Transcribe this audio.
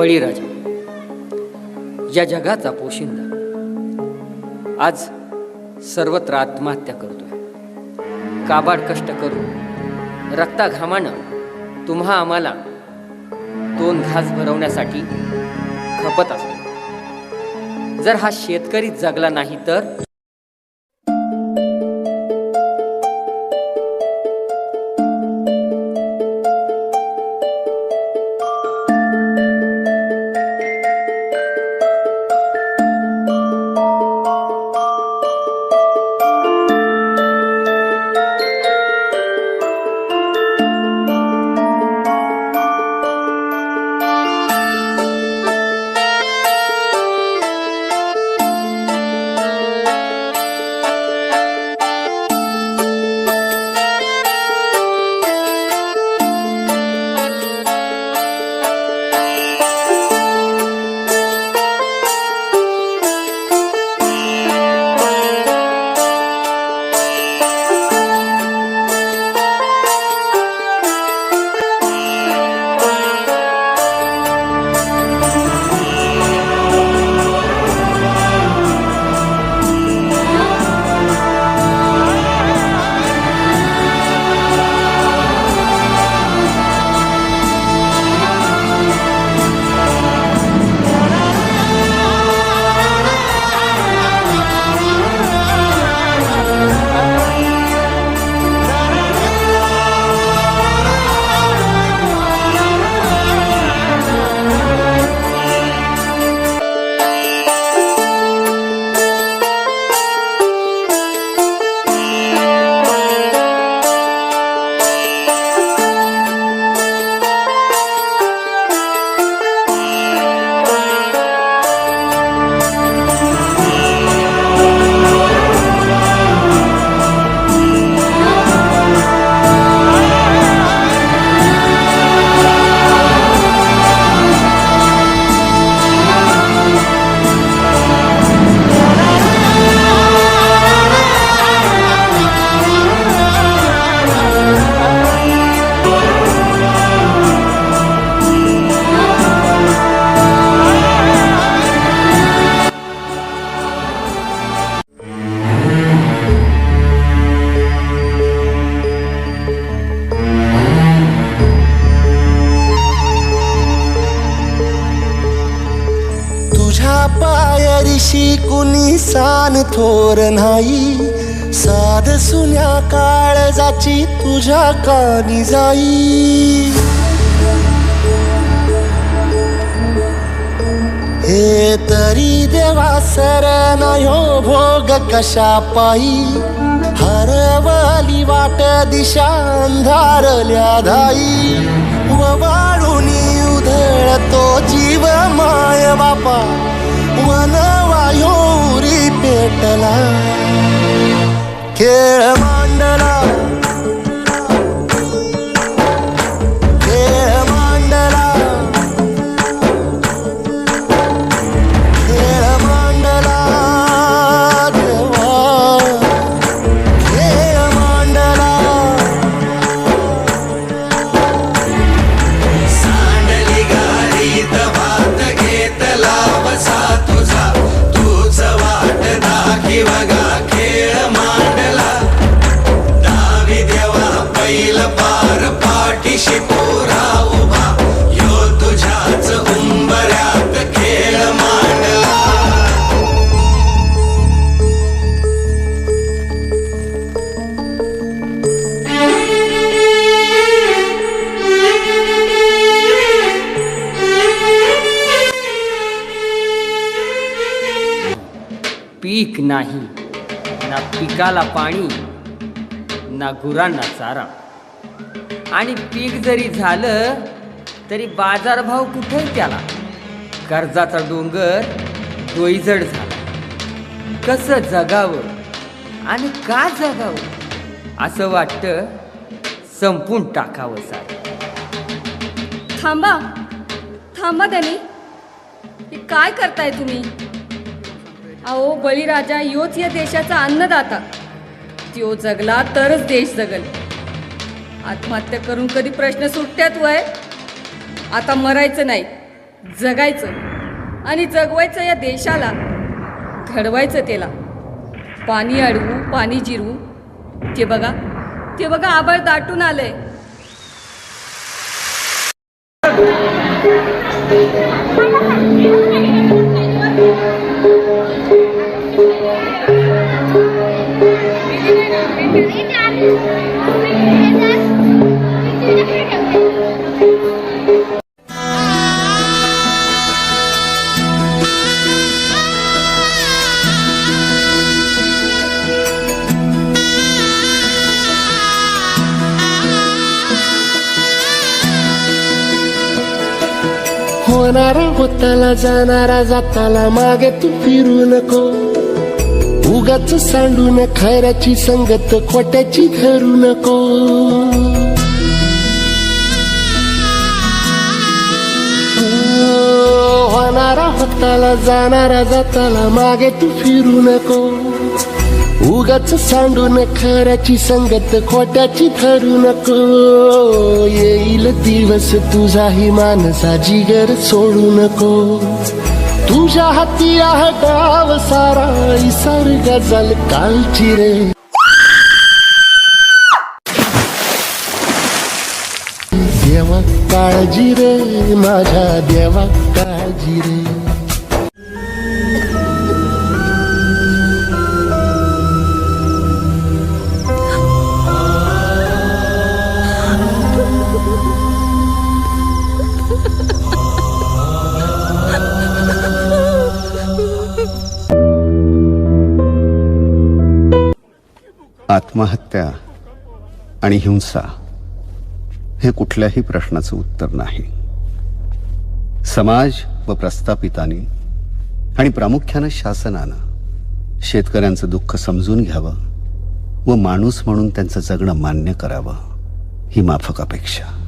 बळीराजा या जगाचा पोशिंदा आज सर्वत्र आत्महत्या करतोय। काबाड कष्ट करून रक्ताघामानं तुम्हा आम्हाला 2 घास भरवण्यासाठी खपत असतो। जर हा शेतकरी जगला नाही तर पायरीशी कुणी सान थोर नाही, साध सुन्या काळजाची तुझ्या कानी जाई। हे तरी देवा सरनायो भोग कशा पायी, हरवली वाट दिशा अंधारल्या धाई। ववाळुनी उधळतो जीव माय बापा, वनवायोरी पेटला खेळ मांडला, खेळ मांडला, खेळ मांडला देवा, खेळ मांडला। सांडली गाडीत भात घेतला बसा तुझा, तूच वाट दाखी बघा खेळ मांडला। दावी देवा पैल पार पाठीशी पोरा उभा, यो तुझ्याच उंबऱ्यात खेळ मांडला। पीक नाही ना पिकाला पाणी ना गुरांना चारा, आणि पीक जरी झालं तरी बाजारभाव कुठे त्याला। कर्जाचा डोंगर डोईजड झाला, कसं जगावं आणि का जगावं असं वाटतं संपून टाकावं सारं। थांबा थांबा त्यांनी, हे काय करताय तुम्ही? अहो बळीराजा योच या देशाचा अन्नदाता, त्यो जगला तरच देश जगल। आत्महत्या करून कधी प्रश्न सुटत्यात वय? आता मरायचं नाही, जगायचं आणि जगवायचं या देशाला, घडवायचं त्याला. पाणी अडवू, पाणी जिरवू, ते बघा आभाळ दाटून आलंय. होणारा होताला जाणारा जाताला मागे तू फिरू नको. उगाच सांडून खैराची संगत खोट्याची धरू नको. होणारा होताला जाणारा जाताला मागे तू फिरू नको. उगाच सांडून खऱ्याची संगत खोट्याची धरू नको. येईल दिवस तुझाही मानसा जिगर सोडू नको. तुझ्या हाती आहे डाव सारा इसर गजल कालची रे. देवा काळजी रे, माझ्या देवा काळजी रे. आत्महत्या आणि हिंसा हे कुठल्याही प्रश्नाचं उत्तर नाही. समाज व प्रस्थापितांनी आणि प्रामुख्यानं शासनानं शेतकऱ्यांचं दुःख समजून घ्यावं व माणूस म्हणून त्यांचं जगणं मान्य करावं, ही माफक अपेक्षा.